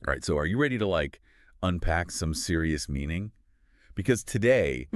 All right, so are you ready to, like, unpack some serious meaning? Because today,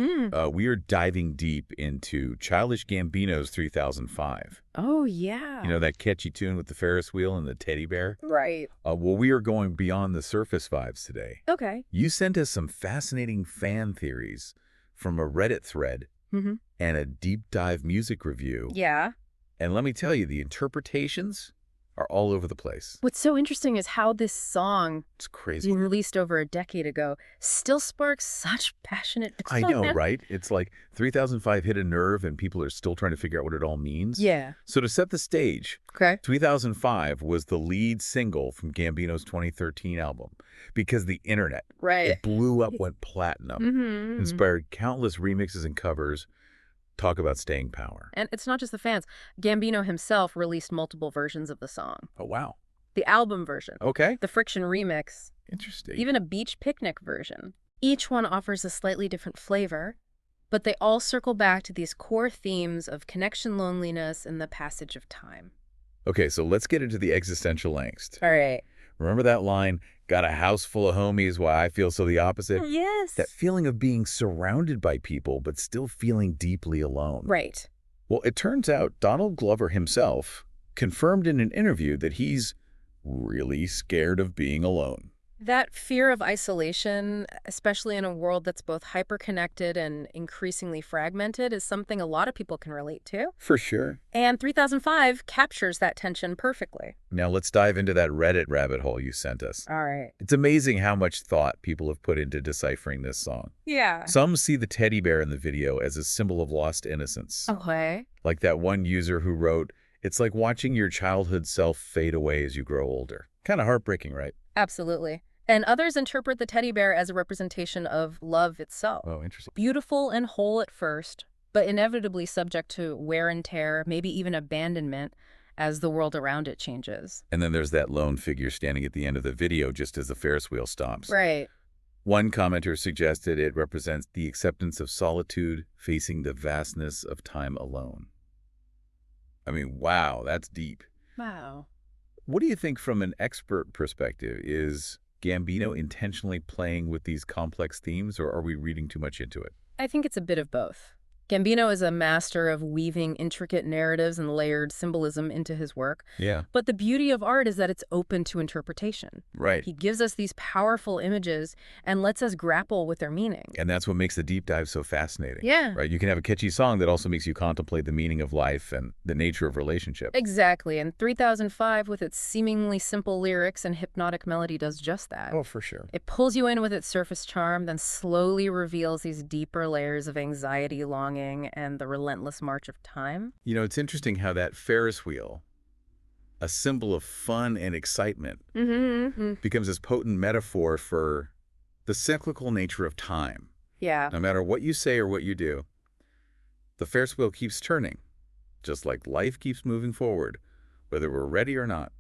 we are diving deep into Childish Gambino's 3005. Oh, yeah. You know, that catchy tune with the Ferris wheel and the teddy bear? Right. Well, we are going beyond the surface vibes today. Okay. You sent us some fascinating fan theories from a Reddit thread Mm-hmm. and a deep dive music review. Yeah. And let me tell you, the interpretations are all over the place. What's so interesting is how this song, It's crazy. released over a decade ago, still sparks such passionate I know, discussion. right? It's like 3005 hit a nerve and people are still trying to figure out what it all means. Yeah. So to set the stage, Okay. 3005 was the lead single from Gambino's 2013 album because the internet, Right. it blew up, went platinum, Mm-hmm. inspired countless remixes and covers. Talk about staying power. And it's not just the fans. Gambino himself released multiple versions of the song. Oh, wow. The album version, Okay. the Friction remix, Interesting. even a beach picnic version. Each one offers a slightly different flavor, but they all circle back to these core themes of connection, loneliness, and the passage of time. Okay, so let's get into the existential angst. All right. Remember that line, got a house full of homies, why I feel so the opposite? Yes. That feeling of being surrounded by people, but still feeling deeply alone. Right. Well, it turns out Donald Glover himself confirmed in an interview that he's really scared of being alone. That fear of isolation, especially in a world that's both hyper-connected and increasingly fragmented, is something a lot of people can relate to. For sure. And 3005 captures that tension perfectly. Now let's dive into that Reddit rabbit hole you sent us. All right. It's amazing how much thought people have put into deciphering this song. Yeah. Some see the teddy bear in the video as a symbol of lost innocence. Okay. Like that one user who wrote, it's like watching your childhood self fade away as you grow older. Kind of heartbreaking, right? Absolutely. And others interpret the teddy bear as a representation of love itself. Oh, interesting. Beautiful and whole at first, but inevitably subject to wear and tear, maybe even abandonment, as the world around it changes. And then there's that lone figure standing at the end of the video just as the Ferris wheel stops. Right. One commenter suggested it represents the acceptance of solitude facing the vastness of time alone. I mean, wow, that's deep. Wow. What do you think from an expert perspective? Is Gambino intentionally playing with these complex themes, or are we reading too much into it? I think it's a bit of both. Gambino is a master of weaving intricate narratives and layered symbolism into his work. Yeah. But the beauty of art is that it's open to interpretation. Right. He gives us these powerful images and lets us grapple with their meaning. And that's what makes the deep dive so fascinating. Yeah. Right? You can have a catchy song that also makes you contemplate the meaning of life and the nature of relationship. Exactly. And 3005, with its seemingly simple lyrics and hypnotic melody, does just that. Oh, for sure. It pulls you in with its surface charm, then slowly reveals these deeper layers of anxiety, longing, and the relentless march of time. You know, it's interesting how that Ferris wheel, a symbol of fun and excitement, becomes this potent metaphor for the cyclical nature of time. Yeah. No matter what you say or what you do, the Ferris wheel keeps turning, just like life keeps moving forward, whether we're ready or not.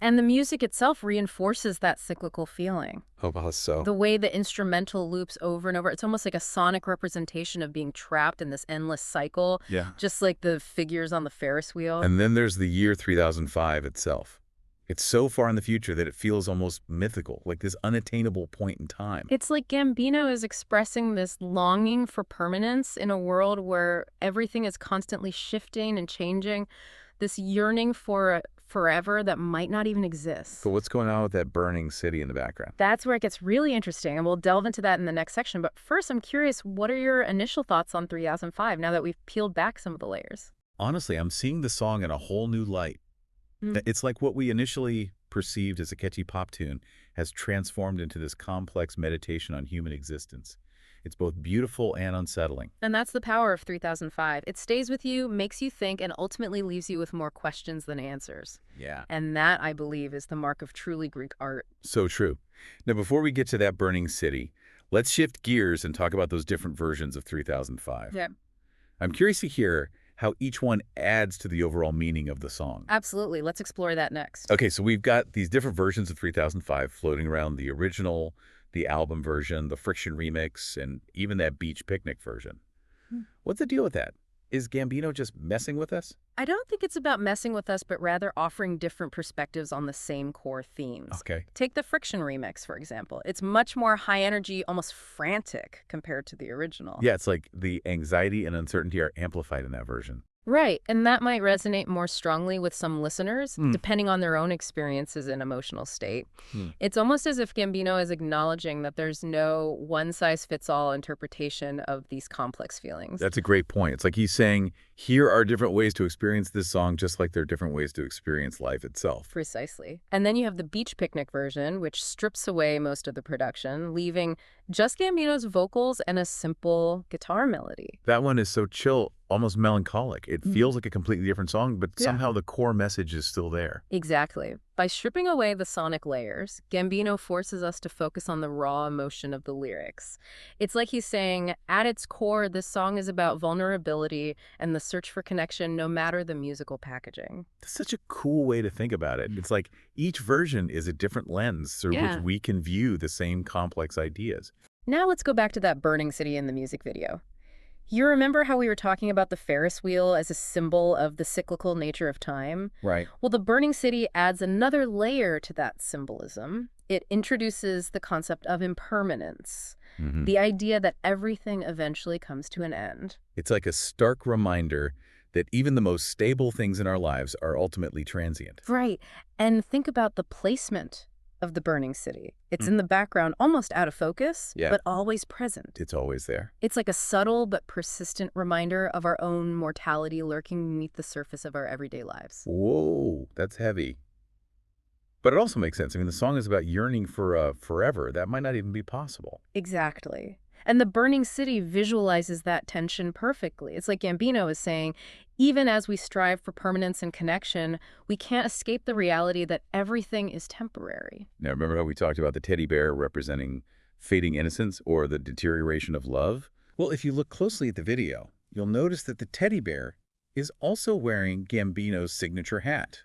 And the music itself reinforces that cyclical feeling. Oh, how so? The way the instrumental loops over and over, it's almost like a sonic representation of being trapped in this endless cycle, Yeah. just like the figures on the Ferris wheel. And then there's the year 3005 itself. It's so far in the future that it feels almost mythical, like this unattainable point in time. It's like Gambino is expressing this longing for permanence in a world where everything is constantly shifting and changing, this yearning for forever that might not even exist. But what's going on with that burning city in the background? That's where it gets really interesting, and we'll delve into that in the next section. But first, I'm curious, what are your initial thoughts on 3005 now that we've peeled back some of the layers? Honestly, I'm seeing the song in a whole new light. It's like what we initially perceived as a catchy pop tune has transformed into this complex meditation on human existence. It's both beautiful and unsettling. And that's the power of 3005. It stays with you, makes you think, and ultimately leaves you with more questions than answers. Yeah. And that, I believe, is the mark of truly Greek art. So true. Now, before we get to that burning city, let's shift gears and talk about those different versions of 3005. Yeah. I'm curious to hear how each one adds to the overall meaning of the song. Absolutely. Let's explore that next. Okay, so we've got these different versions of 3005 floating around: the original, the album version, the Friction remix, and even that beach picnic version. What's the deal with that? Is Gambino just messing with us? I don't think it's about messing with us, but rather offering different perspectives on the same core themes. Okay. Take the Friction remix, for example. It's much more high energy, almost frantic compared to the original. Yeah, it's like the anxiety and uncertainty are amplified in that version. Right, and that might resonate more strongly with some listeners, Hmm. depending on their own experiences and emotional state. Hmm. It's almost as if Gambino is acknowledging that there's no one-size-fits-all interpretation of these complex feelings. That's a great point. It's like he's saying, here are different ways to experience this song, just like there are different ways to experience life itself. Precisely. And then you have the Beach Picnic version, which strips away most of the production, leaving just Gambino's vocals and a simple guitar melody. That one is so chill, almost melancholic. It feels like a completely different song, but Yeah. somehow the core message is still there. Exactly. By stripping away the sonic layers, Gambino forces us to focus on the raw emotion of the lyrics. It's like he's saying, at its core, this song is about vulnerability and the search for connection, no matter the musical packaging. That's such a cool way to think about it. It's like each version is a different lens through Yeah. which we can view the same complex ideas. Now let's go back to that burning city in the music video. You remember how we were talking about the Ferris wheel as a symbol of the cyclical nature of time? Right. Well, the burning city adds another layer to that symbolism. It introduces the concept of impermanence, the idea that everything eventually comes to an end. It's like a stark reminder that even the most stable things in our lives are ultimately transient. Right. And think about the placement of the burning city. It's in the background, almost out of focus, Yeah. but always present. It's always there. It's like a subtle but persistent reminder of our own mortality lurking beneath the surface of our everyday lives. Whoa, that's heavy. But it also makes sense. I mean, the song is about yearning for forever. That might not even be possible. Exactly. And the burning city visualizes that tension perfectly. It's like Gambino is saying, even as we strive for permanence and connection, we can't escape the reality that everything is temporary. Now, remember how we talked about the teddy bear representing fading innocence or the deterioration of love? Well, if you look closely at the video, you'll notice that the teddy bear is also wearing Gambino's signature hat.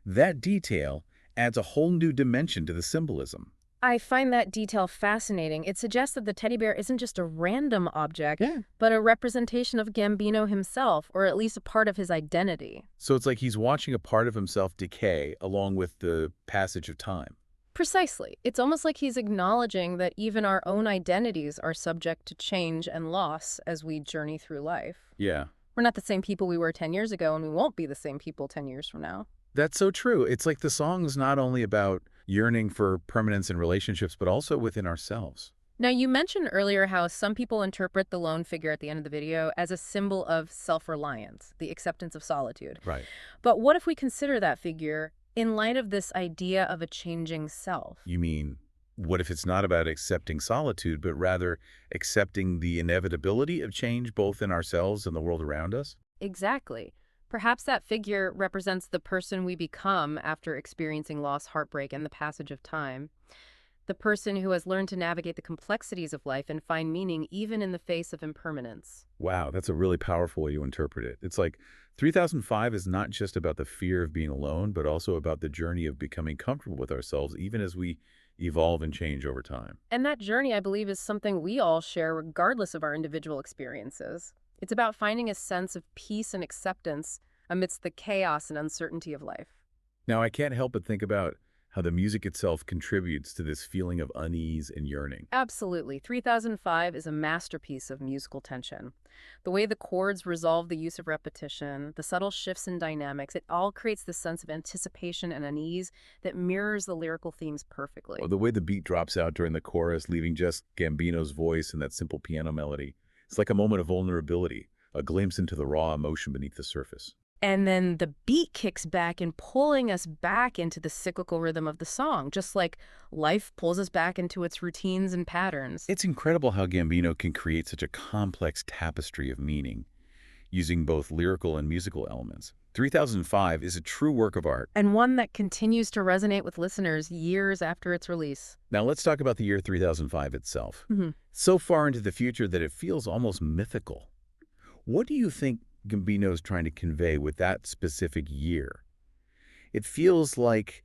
That detail adds a whole new dimension to the symbolism. I find that detail fascinating. It suggests that the teddy bear isn't just a random object, Yeah. but a representation of Gambino himself, or at least a part of his identity. So it's like he's watching a part of himself decay along with the passage of time. Precisely. It's almost like he's acknowledging that even our own identities are subject to change and loss as we journey through life. Yeah. We're not the same people we were 10 years ago, and we won't be the same people 10 years from now. That's so true. It's like the song is not only about yearning for permanence in relationships, but also within ourselves. Now, you mentioned earlier how some people interpret the lone figure at the end of the video as a symbol of self-reliance, the acceptance of solitude. Right. But what if we consider that figure in light of this idea of a changing self? You mean, what if it's not about accepting solitude, but rather accepting the inevitability of change both in ourselves and the world around us? Exactly. Perhaps that figure represents the person we become after experiencing loss, heartbreak, and the passage of time. The person who has learned to navigate the complexities of life and find meaning even in the face of impermanence. Wow, that's a really powerful way to interpret it. It's like 3005 is not just about the fear of being alone, but also about the journey of becoming comfortable with ourselves, even as we evolve and change over time. And that journey, I believe, is something we all share regardless of our individual experiences. It's about finding a sense of peace and acceptance amidst the chaos and uncertainty of life. Now, I can't help but think about how the music itself contributes to this feeling of unease and yearning. Absolutely. 3005 is a masterpiece of musical tension. The way the chords resolve the use of repetition, the subtle shifts in dynamics, it all creates this sense of anticipation and unease that mirrors the lyrical themes perfectly. Or the way the beat drops out during the chorus, leaving just Gambino's voice and that simple piano melody. It's like a moment of vulnerability, a glimpse into the raw emotion beneath the surface. And then the beat kicks back and pulling us back into the cyclical rhythm of the song, just like life pulls us back into its routines and patterns. It's incredible how Gambino can create such a complex tapestry of meaning, using both lyrical and musical elements. 3005 is a true work of art. And one that continues to resonate with listeners years after its release. Now let's talk about the year 3005 itself. So far into the future that it feels almost mythical. What do you think Gambino is trying to convey with that specific year? It feels like,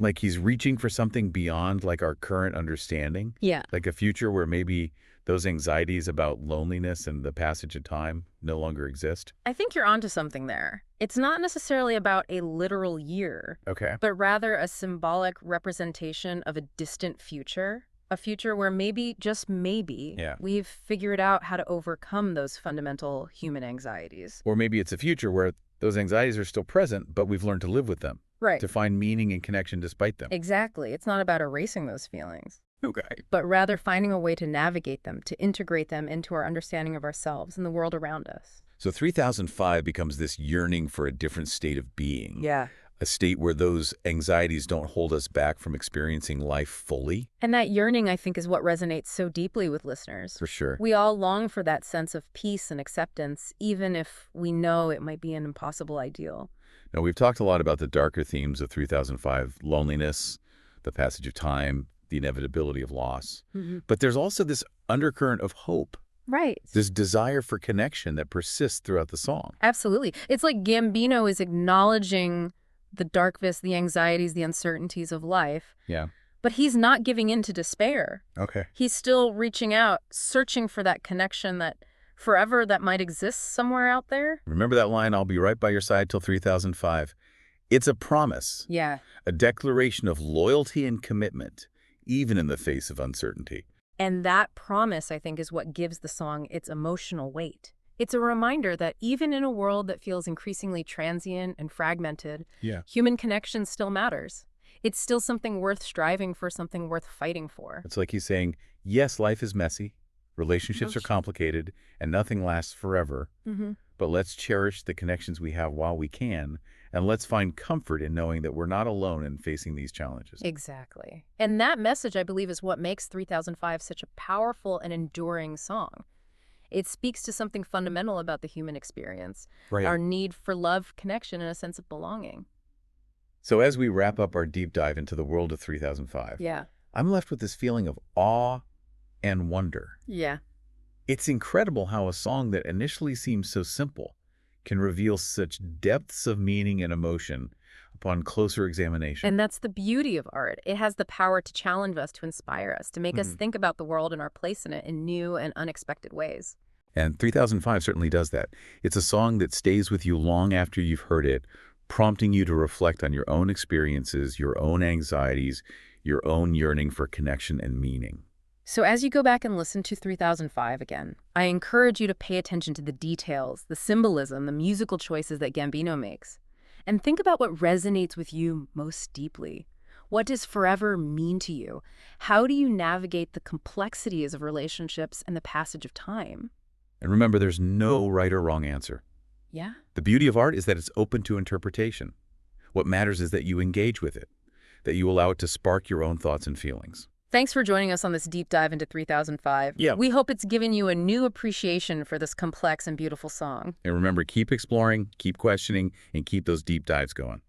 Like he's reaching for something beyond like our current understanding, Yeah. like a future where maybe those anxieties about loneliness and the passage of time no longer exist. I think you're onto something there. It's not necessarily about a literal year, Okay. but rather a symbolic representation of a distant future. A future where maybe, just maybe, Yeah. we've figured out how to overcome those fundamental human anxieties. Or maybe it's a future where those anxieties are still present, but we've learned to live with them, Right. to find meaning and connection despite them. Exactly. It's not about erasing those feelings, Okay. but rather finding a way to navigate them, to integrate them into our understanding of ourselves and the world around us. So 3005 becomes this yearning for a different state of being. Yeah. A state where those anxieties don't hold us back from experiencing life fully. And that yearning, I think, is what resonates so deeply with listeners. For sure. We all long for that sense of peace and acceptance, even if we know it might be an impossible ideal. Now, we've talked a lot about the darker themes of 3005, loneliness, the passage of time, the inevitability of loss. But there's also this undercurrent of hope, Right. this desire for connection that persists throughout the song. Absolutely. It's like Gambino is acknowledging the darkness, the anxieties, the uncertainties of life, Yeah. but he's not giving in to despair. Okay. He's still reaching out, searching for that connection that forever that might exist somewhere out there. Remember that line, I'll be right by your side till 3005. It's a promise, Yeah. a declaration of loyalty and commitment, even in the face of uncertainty. And that promise, I think, is what gives the song its emotional weight. It's a reminder that even in a world that feels increasingly transient and fragmented, Yeah. human connection still matters. It's still something worth striving for, something worth fighting for. It's like he's saying, yes, life is messy, relationships are complicated, and nothing lasts forever. But let's cherish the connections we have while we can, and let's find comfort in knowing that we're not alone in facing these challenges. Exactly. And that message, I believe, is what makes 3005 such a powerful and enduring song. It speaks to something fundamental about the human experience, Right. our need for love, connection, and a sense of belonging. So as we wrap up our deep dive into the world of 3005, Yeah. I'm left with this feeling of awe and wonder. Yeah. It's incredible how a song that initially seems so simple can reveal such depths of meaning and emotion upon closer examination. And that's the beauty of art. It has the power to challenge us, to inspire us, to make us think about the world and our place in it in new and unexpected ways. And 3005 certainly does that. It's a song that stays with you long after you've heard it, prompting you to reflect on your own experiences, your own anxieties, your own yearning for connection and meaning. So as you go back and listen to 3005 again, I encourage you to pay attention to the details, the symbolism, the musical choices that Gambino makes. And think about what resonates with you most deeply. What does forever mean to you? How do you navigate the complexities of relationships and the passage of time? And remember, there's no right or wrong answer. Yeah. The beauty of art is that it's open to interpretation. What matters is that you engage with it, that you allow it to spark your own thoughts and feelings. Thanks for joining us on this deep dive into 3005. Yeah. We hope it's given you a new appreciation for this complex and beautiful song. And remember, keep exploring, keep questioning, and keep those deep dives going.